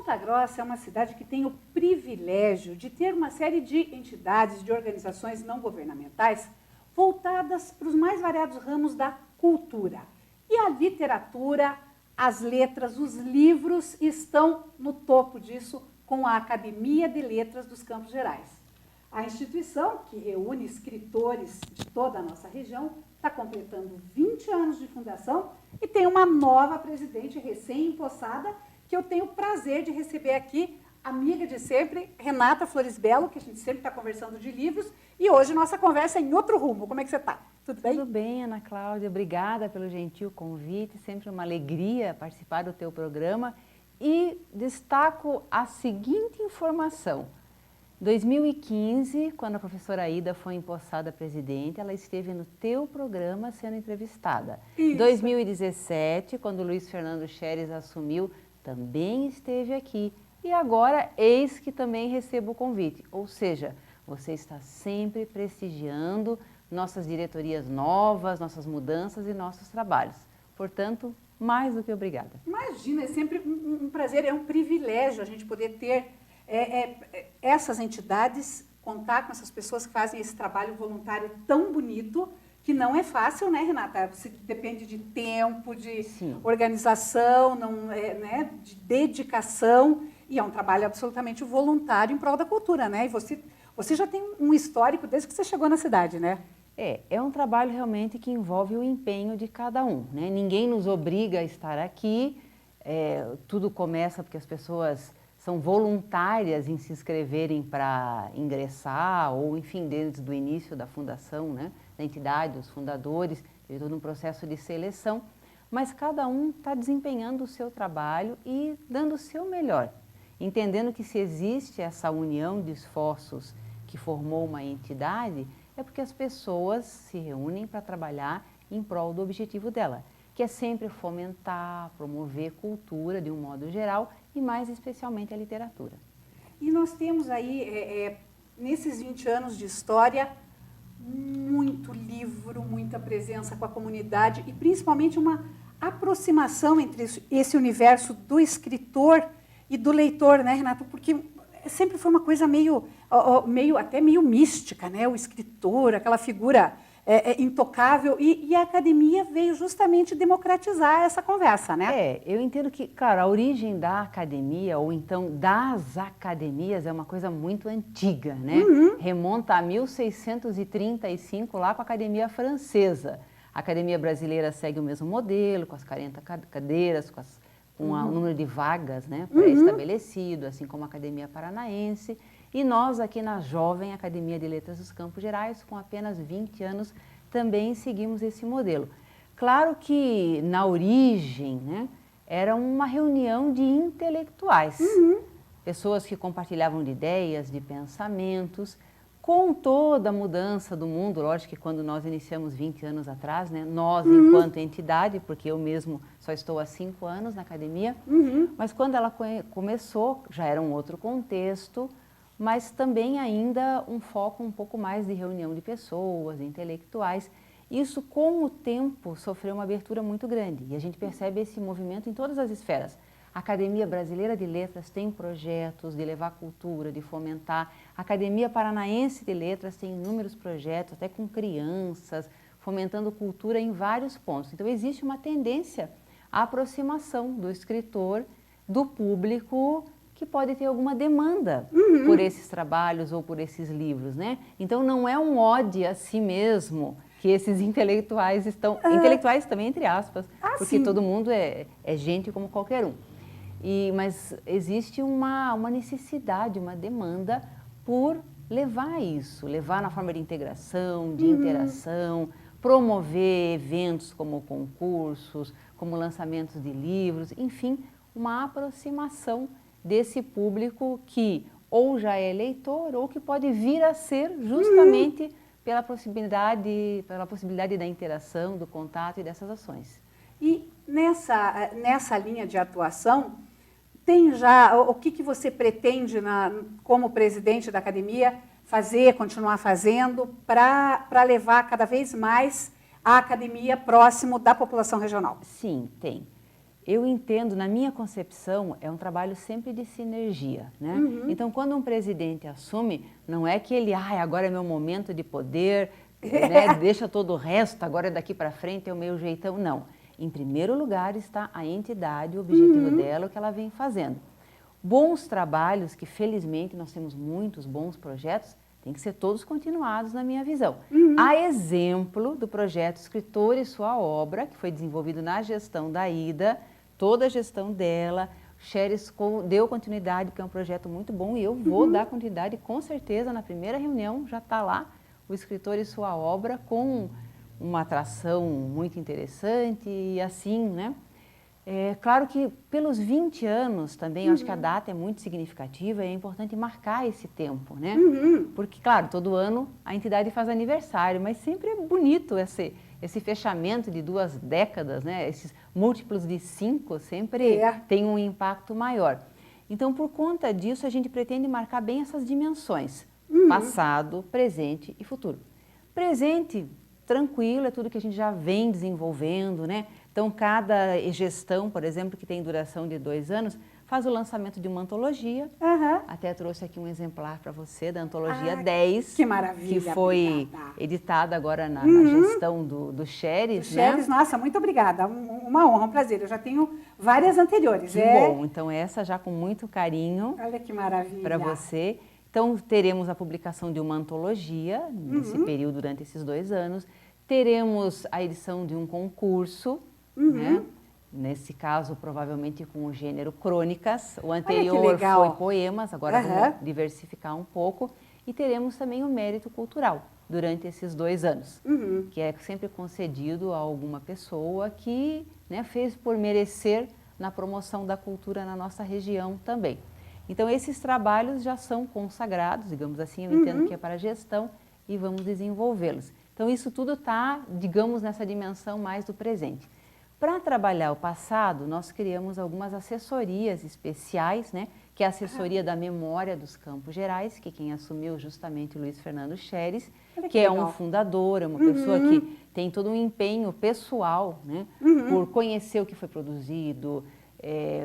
Ponta Grossa é uma cidade que tem o privilégio de ter uma série de entidades, de organizações não governamentais voltadas para os mais variados ramos da cultura. E a literatura, as letras, os livros estão no topo disso com a Academia de Letras dos Campos Gerais. A instituição, que reúne escritores de toda a nossa região, está completando 20 anos de fundação e tem uma nova presidente recém-empossada, que eu tenho o prazer de receber aqui, amiga de sempre, Renata Floresbello, que a gente sempre está conversando de livros, e hoje nossa conversa é em outro rumo. Como é que você está? Tudo bem? Tudo bem, Ana Cláudia. Obrigada pelo gentil convite. Sempre uma alegria participar do teu programa. E destaco a seguinte informação. 2015, quando a professora Aida foi empossada presidente, ela esteve no teu programa sendo entrevistada. Em 2017, quando o Luiz Fernando Scheres assumiu, também esteve aqui. E agora, eis que também recebo o convite. Ou seja, você está sempre prestigiando nossas diretorias novas, nossas mudanças e nossos trabalhos. Portanto, mais do que obrigada. Imagina, é sempre um prazer, é um privilégio a gente poder ter essas entidades, contar com essas pessoas que fazem esse trabalho voluntário tão bonito, que não é fácil, né, Renata? Você depende de tempo, de organização, de dedicação, e é um trabalho absolutamente voluntário em prol da cultura, né? E você já tem um histórico desde que você chegou na cidade, né? É um trabalho realmente que envolve o empenho de cada um, né? Ninguém nos obriga a estar aqui, tudo começa porque as pessoas são voluntárias em se inscreverem para ingressar, ou enfim, desde o início da fundação, né, da entidade, os fundadores, teve todo um processo de seleção, mas cada um está desempenhando o seu trabalho e dando o seu melhor, entendendo que se existe essa união de esforços que formou uma entidade, é porque as pessoas se reúnem para trabalhar em prol do objetivo dela, que é sempre fomentar, promover cultura de um modo geral e mais especialmente a literatura. E nós temos aí, nesses 20 anos de história, muito livro, muita presença com a comunidade e principalmente uma aproximação entre esse universo do escritor e do leitor, né, Renato? Porque sempre foi uma coisa até meio mística, né? O escritor, aquela figura intocável, e a academia veio justamente democratizar essa conversa, né? Eu entendo que, claro, a origem da academia, ou então das academias, é uma coisa muito antiga, né? Remonta a 1635, lá com a Academia Francesa. A Academia Brasileira segue o mesmo modelo, com as 40 cadeiras, com o número de vagas, né, pré-estabelecido, assim como a Academia Paranaense. E nós, aqui na jovem Academia de Letras dos Campos Gerais, com apenas 20 anos, também seguimos esse modelo. Claro que, na origem, né, era uma reunião de intelectuais, pessoas que compartilhavam de ideias, de pensamentos. Com toda a mudança do mundo, lógico que quando nós iniciamos 20 anos atrás, né, nós enquanto entidade, porque eu mesmo só estou há 5 anos na academia, mas quando ela começou, já era um outro contexto, mas também ainda um foco um pouco mais de reunião de pessoas, de intelectuais. Isso, com o tempo, sofreu uma abertura muito grande e a gente percebe esse movimento em todas as esferas. A Academia Brasileira de Letras tem projetos de levar cultura, de fomentar. A Academia Paranaense de Letras tem inúmeros projetos, até com crianças, fomentando cultura em vários pontos. Então, existe uma tendência à aproximação do escritor, do público, que pode ter alguma demanda por esses trabalhos ou por esses livros, né? Então, não é um ódio a si mesmo que esses intelectuais estão... Intelectuais também, entre aspas, porque todo mundo é gente como qualquer um. Mas existe uma necessidade, uma demanda por levar isso, levar na forma de integração, de interação, promover eventos como concursos, como lançamentos de livros, enfim, uma aproximação desse público que ou já é leitor ou que pode vir a ser justamente pela possibilidade da interação, do contato e dessas ações. E nessa linha de atuação, tem já, o que você pretende, como presidente da academia, continuar fazendo, para levar cada vez mais a academia próximo da população regional? Sim, tem. Eu entendo, na minha concepção, é um trabalho sempre de sinergia, né? Então, quando um presidente assume, não é que ele, agora é meu momento de poder, né? Deixa todo o resto, agora daqui para frente é o meu jeitão. Não. Em primeiro lugar está a entidade, o objetivo dela, o que ela vem fazendo. Bons trabalhos, que felizmente nós temos muitos bons projetos, tem que ser todos continuados na minha visão. A exemplo do projeto Escritor e Sua Obra, que foi desenvolvido na gestão da Ida, toda a gestão dela, Xeres deu continuidade, porque é um projeto muito bom, e eu vou dar continuidade com certeza. Na primeira reunião já está lá o Escritor e Sua Obra, com uma atração muito interessante e assim, né? É claro que pelos 20 anos também, eu acho que a data é muito significativa e é importante marcar esse tempo, né? Porque, claro, todo ano a entidade faz aniversário, mas sempre é bonito esse fechamento de 2 décadas, né? Esses múltiplos de 5 sempre tem um impacto maior. Então, por conta disso, a gente pretende marcar bem essas dimensões, passado, presente e futuro. Presente, tranquilo, é tudo que a gente já vem desenvolvendo, né? Então, cada gestão, por exemplo, que tem duração de 2 anos, faz o lançamento de uma antologia. Até trouxe aqui um exemplar para você da antologia 10. Que maravilha! Que foi editada agora na gestão do Xeres. Do Xeres, né? Nossa, muito obrigada. Uma honra, um prazer. Eu já tenho várias anteriores. Que bom, então essa já com muito carinho. Olha que maravilha! Para você. Então, teremos a publicação de uma antologia nesse período, durante esses 2 anos. Teremos a edição de um concurso, né? Nesse caso, provavelmente com o gênero crônicas. O anterior foi poemas, agora vamos diversificar um pouco. E teremos também o mérito cultural durante esses 2 anos, que é sempre concedido a alguma pessoa que, né, fez por merecer na promoção da cultura na nossa região também. Então, esses trabalhos já são consagrados, digamos assim, eu entendo que é para a gestão, e vamos desenvolvê-los. Então, isso tudo está, digamos, nessa dimensão mais do presente. Para trabalhar o passado, nós criamos algumas assessorias especiais, né? Que é a assessoria da memória dos Campos Gerais, que quem assumiu justamente o Luiz Fernando Xeres, que é um fundador, é uma pessoa que tem todo um empenho pessoal, né? Por conhecer o que foi produzido,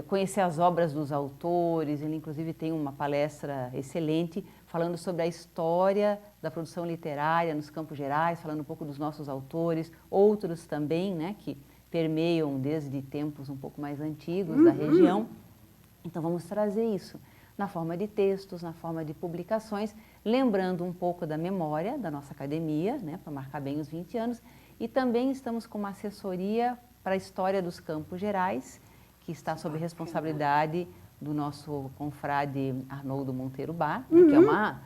conhecer as obras dos autores. Ele inclusive tem uma palestra excelente falando sobre a história da produção literária nos Campos Gerais, falando um pouco dos nossos autores, outros também, né, que permeiam desde tempos um pouco mais antigos da região. Então vamos trazer isso na forma de textos, na forma de publicações, lembrando um pouco da memória da nossa academia, né, para marcar bem os 20 anos, e também estamos com uma assessoria para a história dos Campos Gerais, que está sob responsabilidade do nosso confrade Arnoldo Monteiro Bar, né, que é uma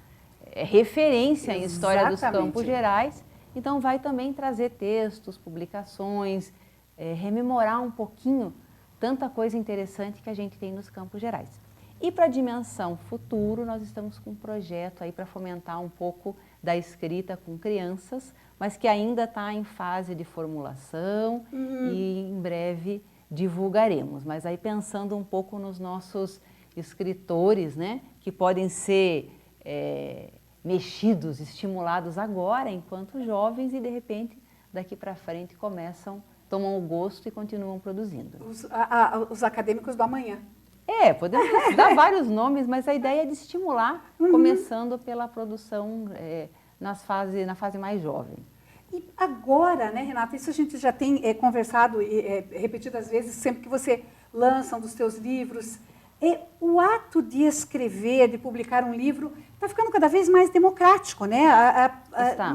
referência em história dos Campos Gerais. Então vai também trazer textos, publicações, rememorar um pouquinho tanta coisa interessante que a gente tem nos Campos Gerais. E para a dimensão futuro, nós estamos com um projeto aí para fomentar um pouco da escrita com crianças, mas que ainda está em fase de formulação e em breve divulgaremos. Mas aí pensando um pouco nos nossos escritores, né, que podem ser mexidos, estimulados agora, enquanto jovens, e de repente, daqui para frente, tomam o gosto e continuam produzindo. Os acadêmicos do amanhã. Podemos dar vários nomes, mas a ideia é de estimular, começando pela produção na fase mais jovem. E agora, né, Renata, isso a gente já tem conversado repetidas vezes, sempre que você lança um dos seus livros, o ato de escrever, de publicar um livro, está ficando cada vez mais democrático, né?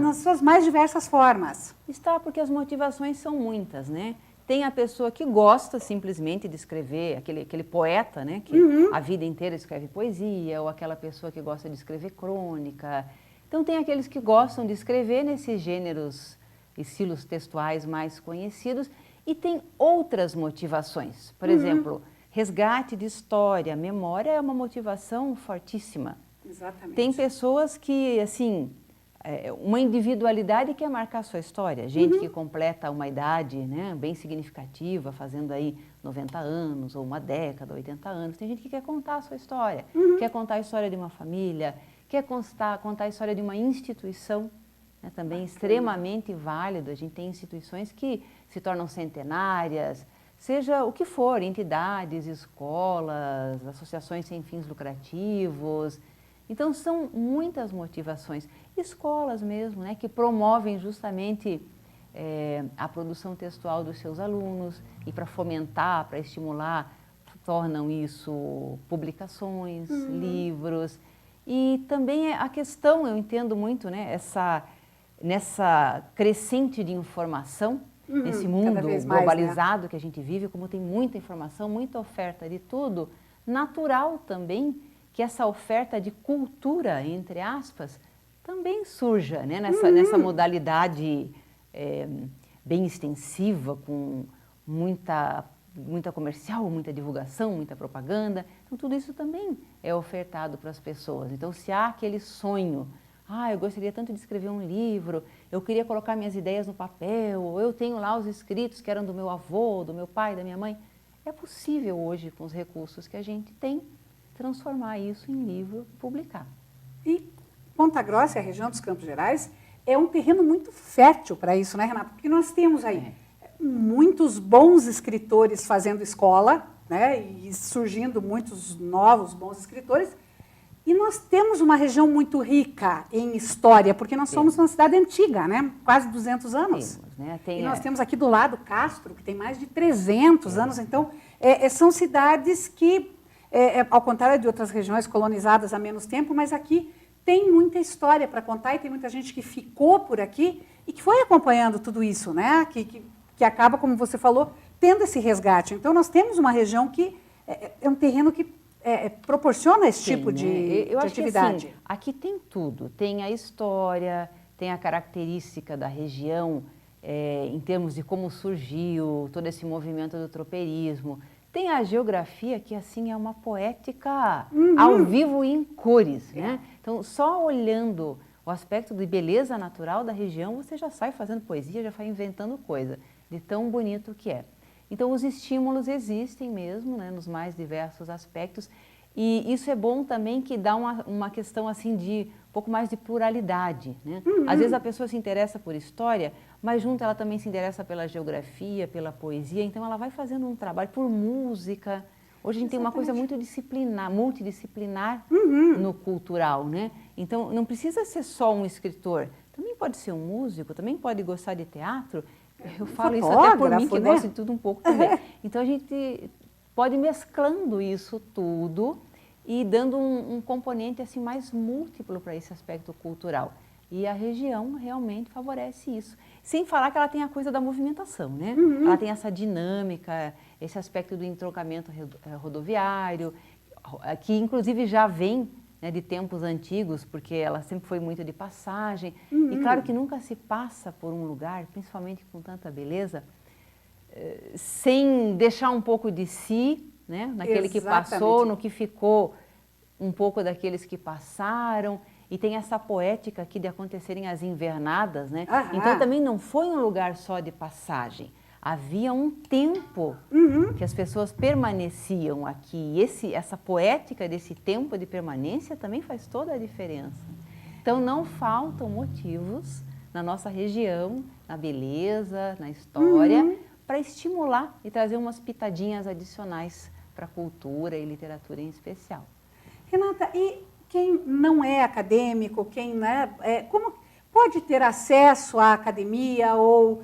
Nas suas mais diversas formas. Está, porque as motivações são muitas, né? Tem a pessoa que gosta simplesmente de escrever, aquele poeta, né, que a vida inteira escreve poesia, ou aquela pessoa que gosta de escrever crônica. Então tem aqueles que gostam de escrever nesses gêneros, estilos textuais mais conhecidos, e tem outras motivações. Por exemplo, resgate de história, memória é uma motivação fortíssima. Exatamente. Tem pessoas que, assim, uma individualidade quer marcar sua história. Gente que completa uma idade, né, bem significativa, fazendo aí 90 anos, ou uma década, 80 anos. Tem gente que quer contar a sua história, quer contar a história de uma família, quer contar a história de uma instituição, né, também extremamente válido. A gente tem instituições que se tornam centenárias, seja o que for, entidades, escolas, associações sem fins lucrativos. Então, são muitas motivações. Escolas mesmo, né, que promovem justamente a produção textual dos seus alunos e para fomentar, para estimular, tornam isso publicações, livros. E também a questão, eu entendo muito, né, nessa crescente de informação, nesse mundo globalizado, né, que a gente vive, como tem muita informação, muita oferta de tudo, natural também que essa oferta de cultura, entre aspas, também surja, né, nessa modalidade bem extensiva, com muita comercial, muita divulgação, muita propaganda. Então, tudo isso também é ofertado para as pessoas. Então, se há aquele sonho, eu gostaria tanto de escrever um livro, eu queria colocar minhas ideias no papel, eu tenho lá os escritos que eram do meu avô, do meu pai, da minha mãe. É possível hoje, com os recursos que a gente tem, transformar isso em livro e publicar. E Ponta Grossa, a região dos Campos Gerais, é um terreno muito fértil para isso, né, Renata? Porque nós temos aí muitos bons escritores fazendo escola, né, e surgindo muitos novos bons escritores. E nós temos uma região muito rica em história, porque nós somos uma cidade antiga, né? Quase 200 anos. Temos, né? E nós temos aqui do lado Castro, que tem mais de 300 anos. Então, são cidades que, ao contrário de outras regiões colonizadas há menos tempo, mas aqui tem muita história para contar e tem muita gente que ficou por aqui e que foi acompanhando tudo isso, né? Que acaba, como você falou, tendo esse resgate. Então, nós temos uma região que é um terreno que proporciona esse tipo de atividade. Que, assim, aqui tem tudo, tem a história, tem a característica da região, em termos de como surgiu todo esse movimento do tropeirismo, tem a geografia que assim é uma poética ao vivo e em cores, né? Então, só olhando o aspecto de beleza natural da região, você já sai fazendo poesia, já sai inventando coisa, de tão bonito que é. Então, os estímulos existem mesmo, né, nos mais diversos aspectos, e isso é bom também que dá uma questão assim de um pouco mais de pluralidade, né? Às vezes a pessoa se interessa por história, mas junto ela também se interessa pela geografia, pela poesia, então ela vai fazendo um trabalho por música. Hoje a gente tem uma coisa muito multidisciplinar no cultural, né? Então, não precisa ser só um escritor, também pode ser um músico, também pode gostar de teatro. Eu falo isso até por mim, que gosto de tudo um pouco também. Então, a gente pode ir mesclando isso tudo e dando um componente assim mais múltiplo para esse aspecto cultural. E a região realmente favorece isso. Sem falar que ela tem a coisa da movimentação, né? Ela tem essa dinâmica, esse aspecto do entroncamento rodoviário, que inclusive já vem, né, de tempos antigos, porque ela sempre foi muito de passagem. E claro que nunca se passa por um lugar, principalmente com tanta beleza, sem deixar um pouco de si, né, naquele que passou, no que ficou um pouco daqueles que passaram. E tem essa poética aqui de acontecerem as invernadas, né? Então também não foi um lugar só de passagem. Havia um tempo que as pessoas permaneciam aqui. E essa poética desse tempo de permanência também faz toda a diferença. Então não faltam motivos na nossa região, na beleza, na história, para estimular e trazer umas pitadinhas adicionais para a cultura e literatura em especial. Renata, e quem não é acadêmico, quem como pode ter acesso à academia ou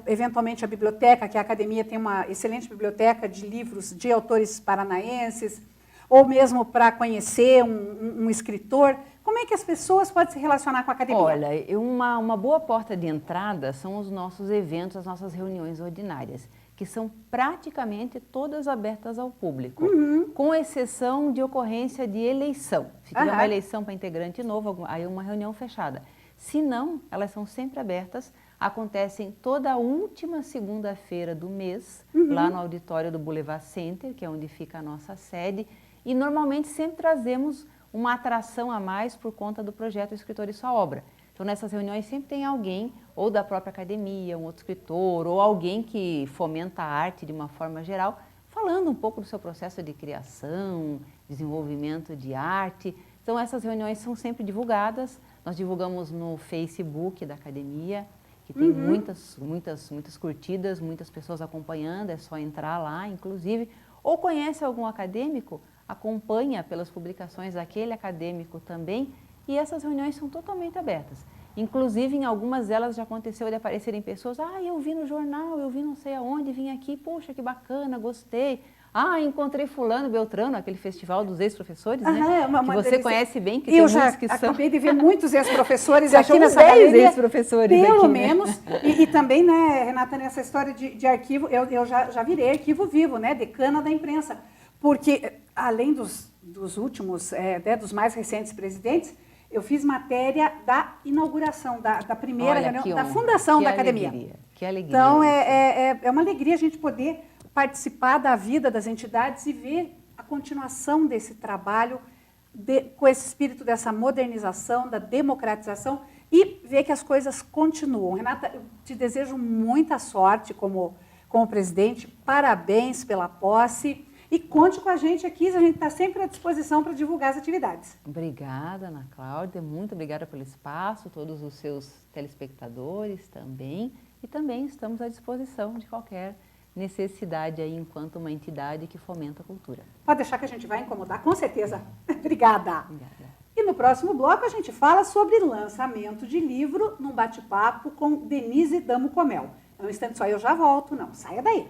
eventualmente à biblioteca, que a academia tem uma excelente biblioteca de livros de autores paranaenses, ou mesmo para conhecer um escritor? Como é que as pessoas podem se relacionar com a academia? Olha, uma boa porta de entrada são os nossos eventos, as nossas reuniões ordinárias, que são praticamente todas abertas ao público, com exceção de ocorrência de eleição. Se tiver uma eleição para integrante novo, aí é uma reunião fechada. Se não, elas são sempre abertas, acontecem toda a última segunda-feira do mês, lá no auditório do Boulevard Center, que é onde fica a nossa sede, e normalmente sempre trazemos uma atração a mais por conta do projeto Escritor e Sua Obra. Então, nessas reuniões sempre tem alguém, ou da própria academia, um outro escritor, ou alguém que fomenta a arte de uma forma geral, falando um pouco do seu processo de criação, desenvolvimento de arte. Então, essas reuniões são sempre divulgadas. Nós divulgamos no Facebook da academia, que tem muitas curtidas, muitas pessoas acompanhando, é só entrar lá, inclusive. Ou conhece algum acadêmico, acompanha pelas publicações daquele acadêmico também, e essas reuniões são totalmente abertas. Inclusive, em algumas delas já aconteceu de aparecerem pessoas, eu vi no jornal, eu vi não sei aonde, vim aqui, poxa, que bacana, gostei. Encontrei fulano, Beltrano, aquele festival dos ex-professores, né? Que você conhece bem, que tem muitos que são... acabei de ver muitos ex-professores já aqui nessa 10 galeria, ex-professores pelo aqui, menos. Né? E também, né, Renata, nessa história de arquivo, eu já virei arquivo vivo, né, decana da imprensa. Porque, além dos últimos, dos mais recentes presidentes, eu fiz matéria da inauguração, da primeira reunião, da fundação da academia. Que alegria. Então, é uma alegria a gente poder participar da vida das entidades e ver a continuação desse trabalho com esse espírito dessa modernização, da democratização e ver que as coisas continuam. Renata, eu te desejo muita sorte como presidente, parabéns pela posse e conte com a gente aqui, a gente está sempre à disposição para divulgar as atividades. Obrigada, Ana Cláudia, muito obrigada pelo espaço, todos os seus telespectadores também, e também estamos à disposição de qualquer necessidade aí enquanto uma entidade que fomenta a cultura. Pode deixar que a gente vai incomodar, com certeza. Obrigada. Obrigada. E no próximo bloco a gente fala sobre lançamento de livro num bate-papo com Denise Damo Comel. É um instante só, eu já volto, não saia daí.